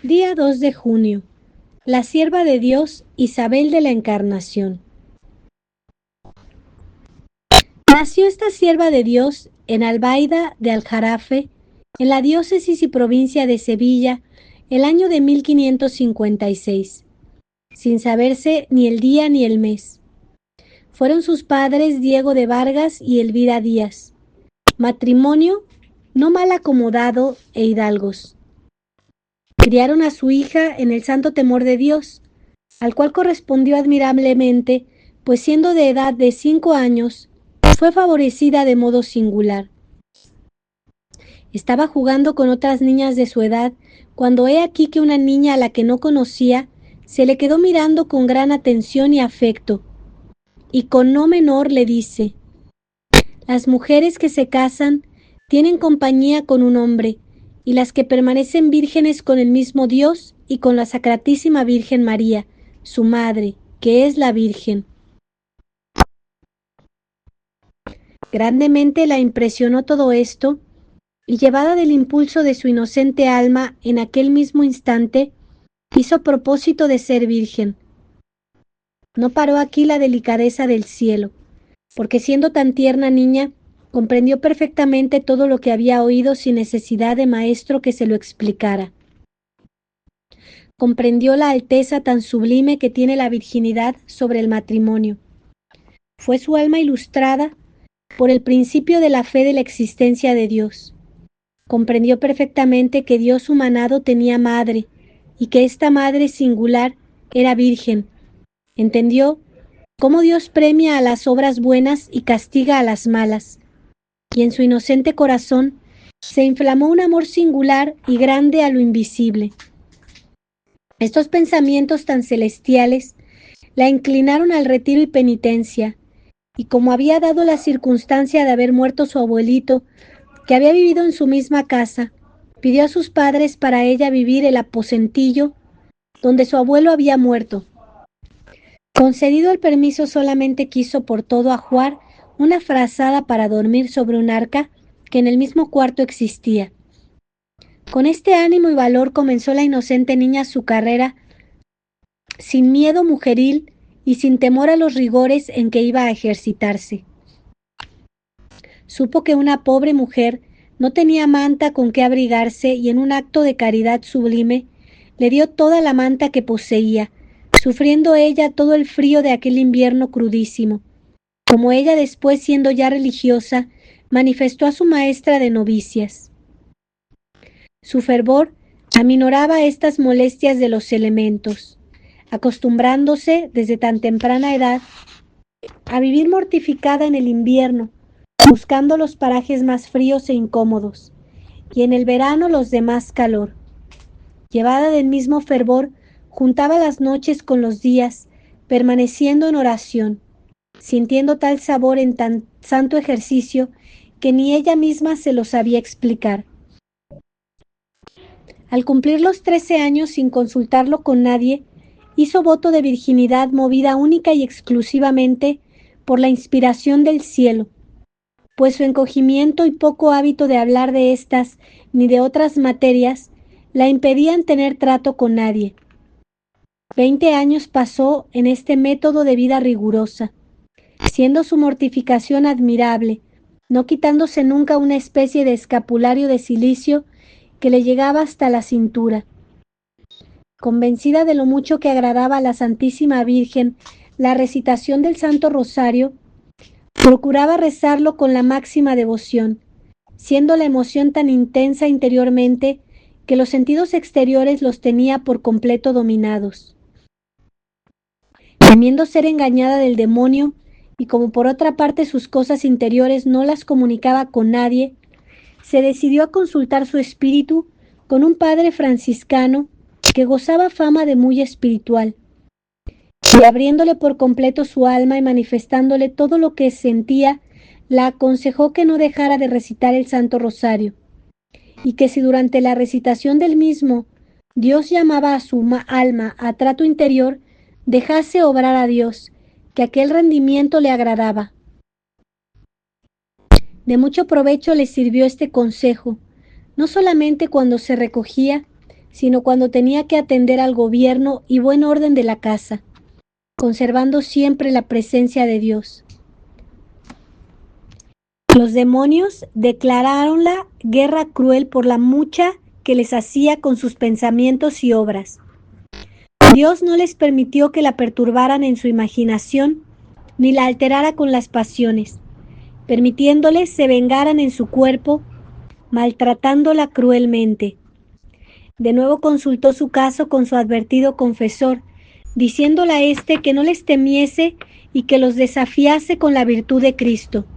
Día 2 de junio. La sierva de Dios, Isabel de la Encarnación. Nació esta sierva de Dios en Albaida de Aljarafe, en la diócesis y provincia de Sevilla, el año de 1556, sin saberse ni el día ni el mes. Fueron sus padres Diego de Vargas y Elvira Díaz, matrimonio no mal acomodado e hidalgos. Criaron a su hija en el santo temor de Dios, al cual correspondió admirablemente, pues siendo de edad de 5 años, fue favorecida de modo singular. Estaba jugando con otras niñas de su edad, cuando he aquí que una niña a la que no conocía se le quedó mirando con gran atención y afecto, y con no menor le dice: las mujeres que se casan tienen compañía con un hombre, y las que permanecen vírgenes con el mismo Dios y con la Sacratísima Virgen María, su madre, que es la Virgen. Grandemente la impresionó todo esto, y llevada del impulso de su inocente alma en aquel mismo instante, hizo propósito de ser virgen. No paró aquí la delicadeza del cielo, porque siendo tan tierna niña, comprendió perfectamente todo lo que había oído sin necesidad de maestro que se lo explicara. Comprendió la alteza tan sublime que tiene la virginidad sobre el matrimonio. Fue su alma ilustrada por el principio de la fe de la existencia de Dios. Comprendió perfectamente que Dios humanado tenía madre y que esta madre singular era virgen. Entendió cómo Dios premia a las obras buenas y castiga a las malas, y en su inocente corazón se inflamó un amor singular y grande a lo invisible. Estos pensamientos tan celestiales la inclinaron al retiro y penitencia, y como había dado la circunstancia de haber muerto su abuelito, que había vivido en su misma casa, pidió a sus padres para ella vivir el aposentillo donde su abuelo había muerto. Concedido el permiso, solamente quiso por todo ajuar una frazada para dormir sobre un arca que en el mismo cuarto existía. Con este ánimo y valor comenzó la inocente niña su carrera, sin miedo mujeril y sin temor a los rigores en que iba a ejercitarse. Supo que una pobre mujer no tenía manta con que abrigarse, y en un acto de caridad sublime le dio toda la manta que poseía, sufriendo ella todo el frío de aquel invierno crudísimo. Como ella después, siendo ya religiosa, manifestó a su maestra de novicias. Su fervor aminoraba estas molestias de los elementos, acostumbrándose desde tan temprana edad a vivir mortificada en el invierno, buscando los parajes más fríos e incómodos, y en el verano los de más calor. Llevada del mismo fervor, juntaba las noches con los días, permaneciendo en oración, sintiendo tal sabor en tan santo ejercicio que ni ella misma se lo sabía explicar. Al cumplir los 13 años, sin consultarlo con nadie, hizo voto de virginidad movida única y exclusivamente por la inspiración del cielo, pues su encogimiento y poco hábito de hablar de estas ni de otras materias la impedían tener trato con nadie. 20 años pasó en este método de vida rigurosa, siendo su mortificación admirable, no quitándose nunca una especie de escapulario de cilicio que le llegaba hasta la cintura. Convencida de lo mucho que agradaba a la Santísima Virgen la recitación del Santo Rosario, procuraba rezarlo con la máxima devoción, siendo la emoción tan intensa interiormente que los sentidos exteriores los tenía por completo dominados. Temiendo ser engañada del demonio, y como por otra parte sus cosas interiores no las comunicaba con nadie, se decidió a consultar su espíritu con un padre franciscano que gozaba fama de muy espiritual, y abriéndole por completo su alma y manifestándole todo lo que sentía, la aconsejó que no dejara de recitar el Santo Rosario, y que si durante la recitación del mismo Dios llamaba a su alma a trato interior, dejase obrar a Dios, que aquel rendimiento le agradaba. De mucho provecho le sirvió este consejo, no solamente cuando se recogía, sino cuando tenía que atender al gobierno y buen orden de la casa, conservando siempre la presencia de Dios. Los demonios declararon la guerra cruel por la mucha que les hacía con sus pensamientos y obras. Dios no les permitió que la perturbaran en su imaginación ni la alterara con las pasiones, permitiéndoles se vengaran en su cuerpo, maltratándola cruelmente. De nuevo consultó su caso con su advertido confesor, diciéndole a éste que no les temiese y que los desafiase con la virtud de Cristo.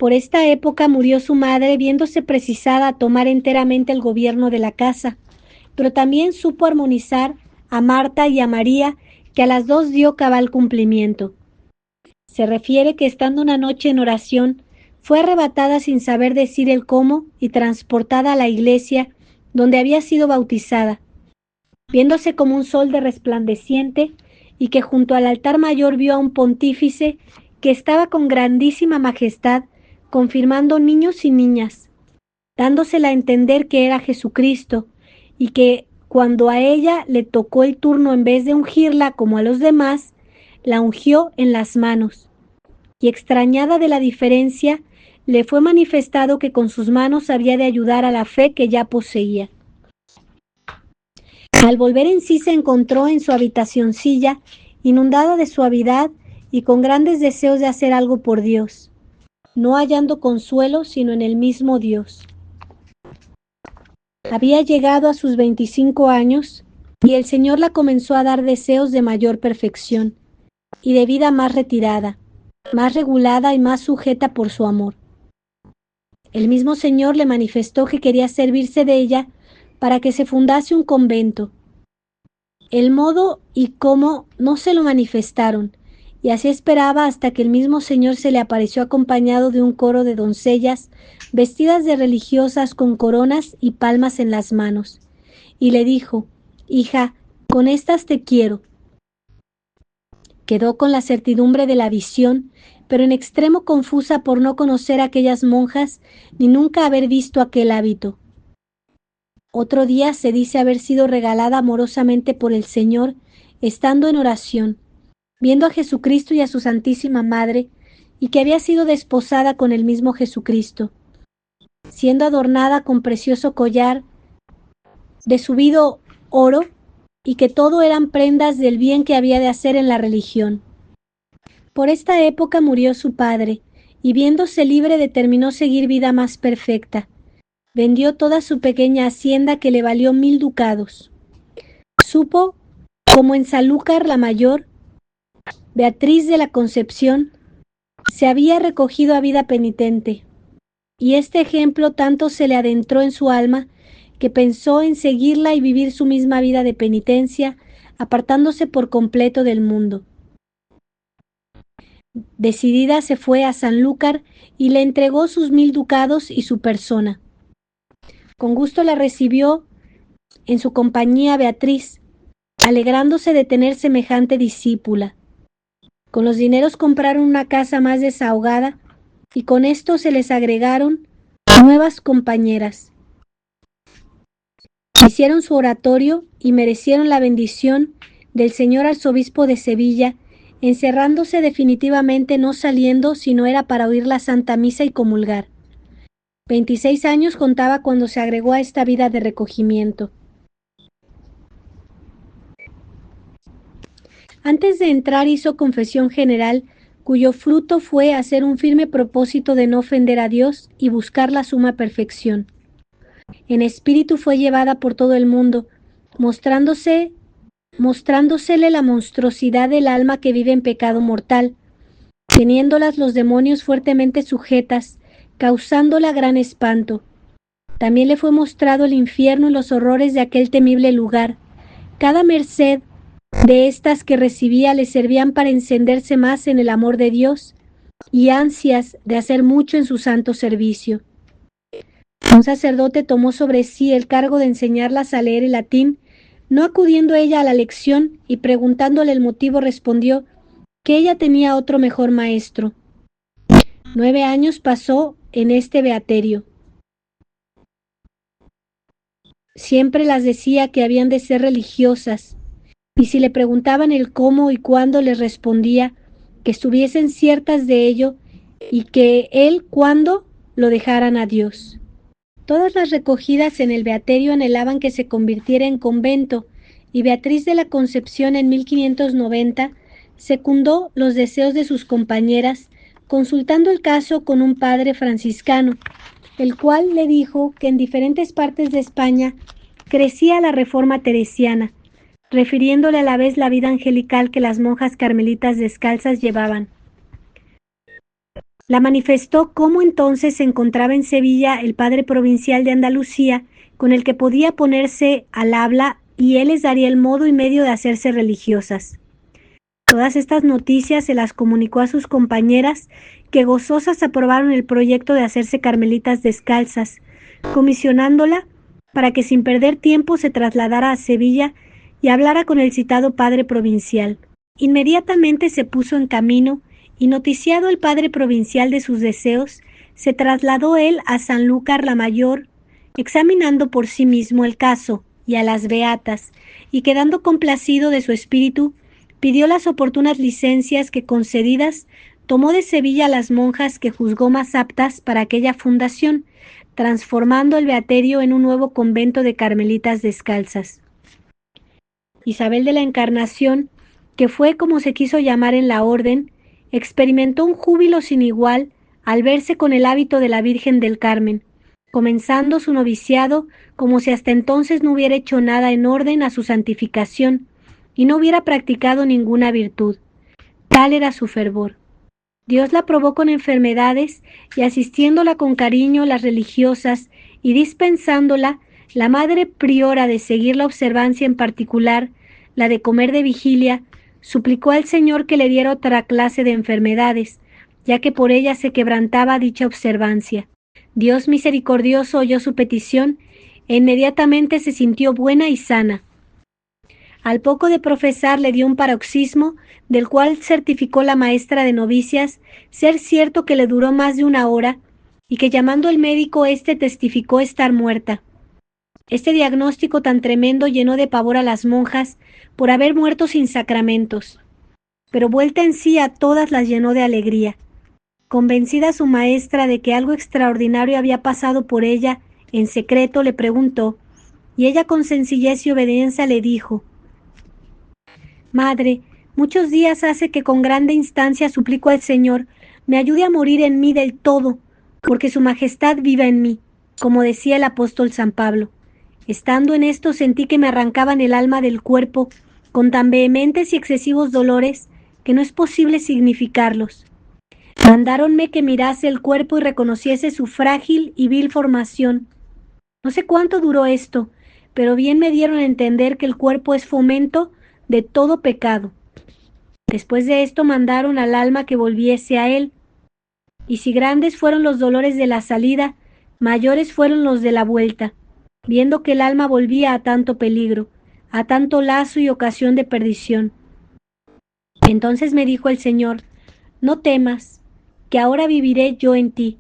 Por esta época murió su madre, viéndose precisada a tomar enteramente el gobierno de la casa, pero también supo armonizar a Marta y a María, que a las dos dio cabal cumplimiento. Se refiere que estando una noche en oración, fue arrebatada sin saber decir el cómo y transportada a la iglesia donde había sido bautizada, viéndose como un sol de resplandeciente, y que junto al altar mayor vio a un pontífice que estaba con grandísima majestad confirmando niños y niñas, dándosela a entender que era Jesucristo, y que cuando a ella le tocó el turno, en vez de ungirla como a los demás, la ungió en las manos. Y extrañada de la diferencia, le fue manifestado que con sus manos había de ayudar a la fe que ya poseía. Al volver en sí se encontró en su habitacioncilla, inundada de suavidad y con grandes deseos de hacer algo por Dios, no hallando consuelo sino en el mismo Dios. Había llegado a sus 25 años y el Señor la comenzó a dar deseos de mayor perfección y de vida más retirada, más regulada y más sujeta por su amor. El mismo Señor le manifestó que quería servirse de ella para que se fundase un convento. El modo y cómo no se lo manifestaron, y así esperaba hasta que el mismo Señor se le apareció acompañado de un coro de doncellas vestidas de religiosas con coronas y palmas en las manos, y le dijo: «Hija, con estas te quiero». Quedó con la certidumbre de la visión, pero en extremo confusa por no conocer a aquellas monjas ni nunca haber visto aquel hábito. Otro día se dice haber sido regalada amorosamente por el Señor, estando en oración, viendo a Jesucristo y a su Santísima Madre, y que había sido desposada con el mismo Jesucristo, siendo adornada con precioso collar de subido oro, y que todo eran prendas del bien que había de hacer en la religión. Por esta época murió su padre, y viéndose libre determinó seguir vida más perfecta. Vendió toda su pequeña hacienda, que le valió 1000 ducados. Supo como en Sanlúcar la mayor, Beatriz de la Concepción, se había recogido a vida penitente, y este ejemplo tanto se le adentró en su alma que pensó en seguirla y vivir su misma vida de penitencia, apartándose por completo del mundo. Decidida se fue a Sanlúcar y le entregó sus 1000 ducados y su persona. Con gusto la recibió en su compañía Beatriz, alegrándose de tener semejante discípula. Con los dineros compraron una casa más desahogada, y con esto se les agregaron nuevas compañeras. Hicieron su oratorio y merecieron la bendición del señor arzobispo de Sevilla, encerrándose definitivamente, no saliendo sino era para oír la Santa Misa y comulgar. 26 años contaba cuando se agregó a esta vida de recogimiento. Antes de entrar hizo confesión general, cuyo fruto fue hacer un firme propósito de no ofender a Dios y buscar la suma perfección. En espíritu fue llevada por todo el mundo, mostrándosele la monstruosidad del alma que vive en pecado mortal, teniéndolas los demonios fuertemente sujetas, causándola gran espanto. También le fue mostrado el infierno y los horrores de aquel temible lugar. Cada merced de estas que recibía le servían para encenderse más en el amor de Dios y ansias de hacer mucho en su santo servicio. Un sacerdote tomó sobre sí el cargo de enseñarlas a leer el latín, no acudiendo ella a la lección, y preguntándole el motivo respondió que ella tenía otro mejor maestro. 9 años pasó en este beaterio. Siempre las decía que habían de ser religiosas, y si le preguntaban el cómo y cuándo, les respondía que estuviesen ciertas de ello y que él cuándo lo dejaran a Dios. Todas las recogidas en el beaterio anhelaban que se convirtiera en convento, y Beatriz de la Concepción en 1590 secundó los deseos de sus compañeras, consultando el caso con un padre franciscano, el cual le dijo que en diferentes partes de España crecía la reforma teresiana, refiriéndole a la vez la vida angelical que las monjas carmelitas descalzas llevaban. La manifestó cómo entonces se encontraba en Sevilla el padre provincial de Andalucía, con el que podía ponerse al habla y él les daría el modo y medio de hacerse religiosas. Todas estas noticias se las comunicó a sus compañeras, que gozosas aprobaron el proyecto de hacerse carmelitas descalzas, comisionándola para que sin perder tiempo se trasladara a Sevilla y hablara con el citado padre provincial. Inmediatamente se puso en camino y, noticiado el padre provincial de sus deseos, se trasladó él a Sanlúcar la Mayor, examinando por sí mismo el caso y a las beatas, y quedando complacido de su espíritu, pidió las oportunas licencias que, concedidas, tomó de Sevilla a las monjas que juzgó más aptas para aquella fundación, transformando el beaterio en un nuevo convento de carmelitas descalzas. Isabel de la Encarnación, que fue como se quiso llamar en la orden, experimentó un júbilo sin igual al verse con el hábito de la Virgen del Carmen, comenzando su noviciado como si hasta entonces no hubiera hecho nada en orden a su santificación y no hubiera practicado ninguna virtud. Tal era su fervor. Dios la probó con enfermedades y, asistiéndola con cariño las religiosas y dispensándola, la madre priora, de seguir la observancia en particular, la de comer de vigilia, suplicó al Señor que le diera otra clase de enfermedades, ya que por ella se quebrantaba dicha observancia. Dios misericordioso oyó su petición e inmediatamente se sintió buena y sana. Al poco de profesar le dio un paroxismo, del cual certificó la maestra de novicias ser cierto que le duró más de 1 hora, y que, llamando el médico, éste testificó estar muerta. Este diagnóstico tan tremendo llenó de pavor a las monjas por haber muerto sin sacramentos, pero vuelta en sí a todas las llenó de alegría. Convencida su maestra de que algo extraordinario había pasado por ella, en secreto le preguntó, y ella con sencillez y obediencia le dijo: Madre, muchos días hace que con grande instancia suplico al Señor me ayude a morir en mí del todo, porque su majestad viva en mí, como decía el apóstol San Pablo. Estando en esto sentí que me arrancaban el alma del cuerpo con tan vehementes y excesivos dolores que no es posible significarlos. Mandáronme que mirase el cuerpo y reconociese su frágil y vil formación. No sé cuánto duró esto, pero bien me dieron a entender que el cuerpo es fomento de todo pecado. Después de esto mandaron al alma que volviese a él, y si grandes fueron los dolores de la salida, mayores fueron los de la vuelta, viendo que el alma volvía a tanto peligro, a tanto lazo y ocasión de perdición. Entonces me dijo el Señor: no temas, que ahora viviré yo en ti,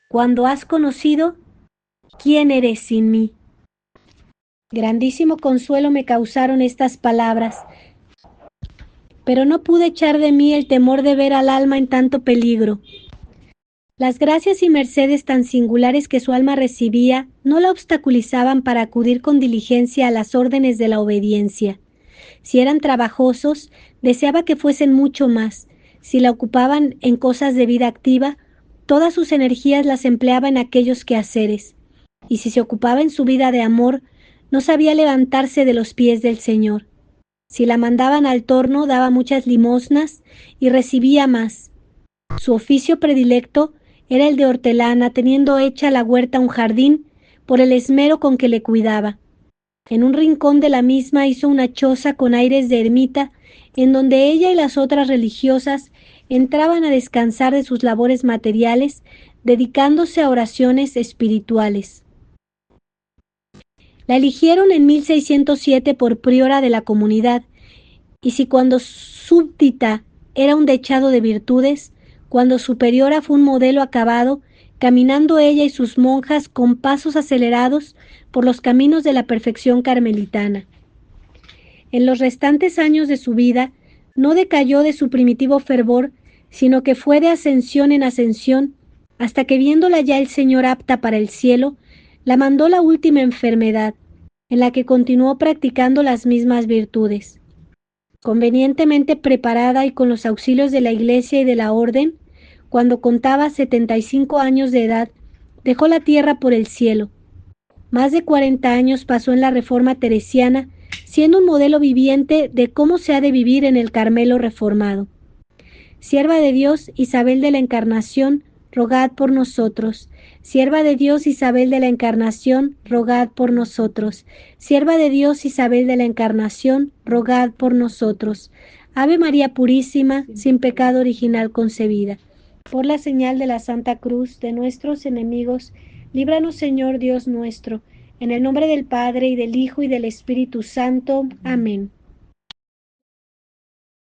cuando has conocido quién eres sin mí. Grandísimo consuelo me causaron estas palabras, pero no pude echar de mí el temor de ver al alma en tanto peligro. Las gracias y mercedes tan singulares que su alma recibía no la obstaculizaban para acudir con diligencia a las órdenes de la obediencia. Si eran trabajosos, deseaba que fuesen mucho más. Si la ocupaban en cosas de vida activa, todas sus energías las empleaba en aquellos quehaceres. Y si se ocupaba en su vida de amor, no sabía levantarse de los pies del Señor. Si la mandaban al torno, daba muchas limosnas y recibía más. Su oficio predilecto era el de hortelana, teniendo hecha la huerta un jardín por el esmero con que le cuidaba. En un rincón de la misma hizo una choza con aires de ermita, en donde ella y las otras religiosas entraban a descansar de sus labores materiales, dedicándose a oraciones espirituales. La eligieron en 1607 por priora de la comunidad, y si cuando súbdita era un dechado de virtudes, cuando superiora fue un modelo acabado caminando ella y sus monjas con pasos acelerados por los caminos de la perfección carmelitana. En los restantes años de su vida, no decayó de su primitivo fervor, sino que fue de ascensión en ascensión, hasta que viéndola ya el Señor apta para el cielo, la mandó la última enfermedad, en la que continuó practicando las mismas virtudes. Convenientemente preparada y con los auxilios de la Iglesia y de la Orden, cuando contaba 75 años de edad, dejó la tierra por el cielo. Más de 40 años pasó en la Reforma teresiana, siendo un modelo viviente de cómo se ha de vivir en el Carmelo reformado. Sierva de Dios, Isabel de la Encarnación, rogad por nosotros. Sierva de Dios, Isabel de la Encarnación, rogad por nosotros. Sierva de Dios, Isabel de la Encarnación, rogad por nosotros. Ave María Purísima, sin pecado original concebida. Por la señal de la Santa Cruz de nuestros enemigos, líbranos, Señor Dios nuestro, en el nombre del Padre, y del Hijo, y del Espíritu Santo. Amén.